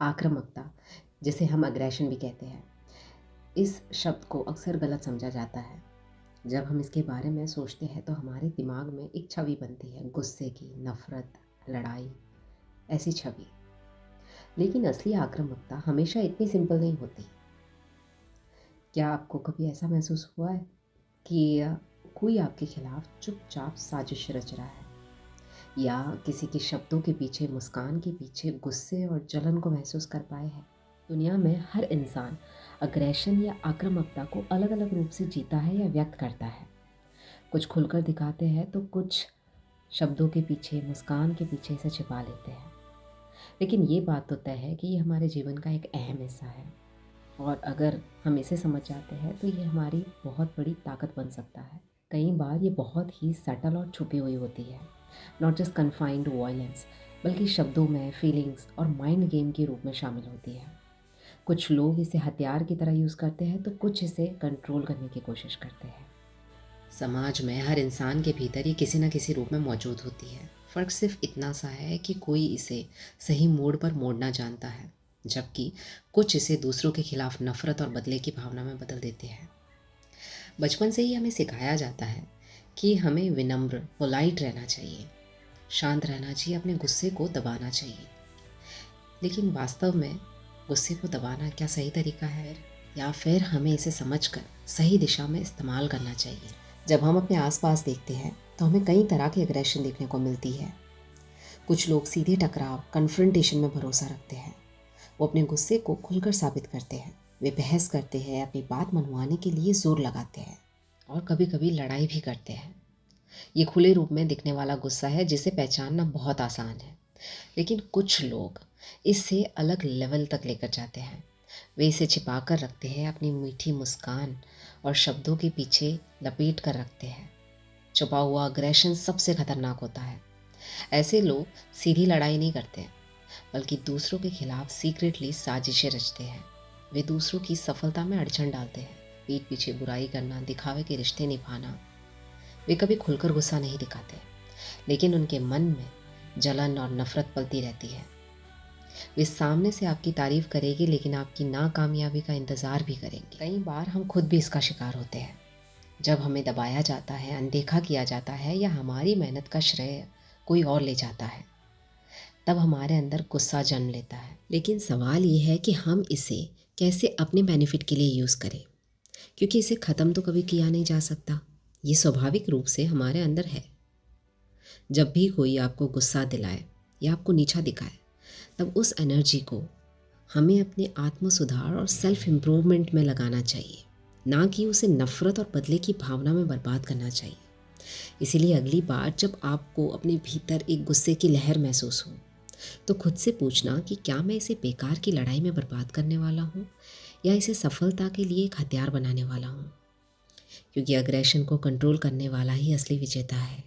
आक्रामकता, जिसे हम अग्रेशन भी कहते हैं, इस शब्द को अक्सर गलत समझा जाता है। जब हम इसके बारे में सोचते हैं तो हमारे दिमाग में एक छवि बनती है, गुस्से की, नफ़रत, लड़ाई, ऐसी छवि। लेकिन असली आक्रामकता हमेशा इतनी सिंपल नहीं होती। क्या आपको कभी ऐसा महसूस हुआ है कि कोई आपके खिलाफ चुपचाप साजिश रच रहा है, या किसी के शब्दों के पीछे, मुस्कान के पीछे गुस्से और जलन को महसूस कर पाए हैं? दुनिया में हर इंसान अग्रेशन या आक्रामकता को अलग अलग रूप से जीता है या व्यक्त करता है। कुछ खुलकर दिखाते हैं तो कुछ शब्दों के पीछे, मुस्कान के पीछे इसे छिपा लेते हैं। लेकिन ये बात तो तय है कि ये हमारे जीवन का एक अहम हिस्सा है, और अगर हम इसे समझ जाते हैं तो ये हमारी बहुत बड़ी ताकत बन सकता है। कई बार ये बहुत ही सटल और छुपी हुई होती है, not just confined to violence, बल्कि शब्दों में, फीलिंग्स और माइंड गेम के रूप में शामिल होती है। कुछ लोग इसे हथियार की तरह यूज़ करते हैं तो कुछ इसे कंट्रोल करने की कोशिश करते हैं। समाज में हर इंसान के भीतर ये किसी न किसी रूप में मौजूद होती है। फ़र्क सिर्फ इतना सा है कि कोई इसे सही मोड़ पर मोड़ना जानता है, जबकि कुछ इसे दूसरों के खिलाफ नफ़रत और बदले की भावना में बदल देते हैं। बचपन से ही हमें सिखाया जाता है कि हमें विनम्र, पोलाइट रहना चाहिए, शांत रहना चाहिए, अपने गुस्से को दबाना चाहिए। लेकिन वास्तव में गुस्से को दबाना क्या सही तरीका है, या फिर हमें इसे समझकर सही दिशा में इस्तेमाल करना चाहिए? जब हम अपने आसपास देखते हैं तो हमें कई तरह की एग्रेशन देखने को मिलती है। कुछ लोग सीधे टकराव, कन्फ्रंटेशन में भरोसा रखते हैं। वो अपने गुस्से को खुलकर साबित करते हैं, वे बहस करते हैं, अपनी बात मनवाने के लिए जोर लगाते हैं और कभी कभी लड़ाई भी करते हैं। ये खुले रूप में दिखने वाला गुस्सा है जिसे पहचानना बहुत आसान है। लेकिन कुछ लोग इससे अलग लेवल तक लेकर जाते हैं। वे इसे छिपा कर रखते हैं, अपनी मीठी मुस्कान और शब्दों के पीछे लपेट कर रखते हैं। छुपा हुआ अग्रेशन सबसे खतरनाक होता है। ऐसे लोग सीधी लड़ाई नहीं करते, बल्कि दूसरों के खिलाफ सीक्रेटली साजिशें रचते हैं। वे दूसरों की सफलता में अड़चन डालते हैं, पीठ पीछे बुराई करना, दिखावे के रिश्ते निभाना। वे कभी खुलकर गुस्सा नहीं दिखाते, लेकिन उनके मन में जलन और नफरत पलती रहती है। वे सामने से आपकी तारीफ करेगी, लेकिन आपकी नाकामयाबी का इंतज़ार भी करेंगे। कई बार हम खुद भी इसका शिकार होते हैं। जब हमें दबाया जाता है, अनदेखा किया जाता है, या हमारी मेहनत का श्रेय कोई और ले जाता है, तब हमारे अंदर गुस्सा जन्म लेता है। लेकिन सवाल ये है कि हम इसे कैसे अपने बेनिफिट के लिए यूज़ करें, क्योंकि इसे ख़त्म तो कभी किया नहीं जा सकता। ये स्वाभाविक रूप से हमारे अंदर है। जब भी कोई आपको गुस्सा दिलाए या आपको नीचा दिखाए, तब उस एनर्जी को हमें अपने आत्म सुधार और सेल्फ इम्प्रूवमेंट में लगाना चाहिए, ना कि उसे नफ़रत और बदले की भावना में बर्बाद करना चाहिए। इसीलिए अगली बार जब आपको अपने भीतर एक गुस्से की लहर महसूस हो, तो खुद से पूछना कि क्या मैं इसे बेकार की लड़ाई में बर्बाद करने वाला हूँ, या इसे सफलता के लिए एक हथियार बनाने वाला हूँ। क्योंकि अग्रेशन को कंट्रोल करने वाला ही असली विजेता है।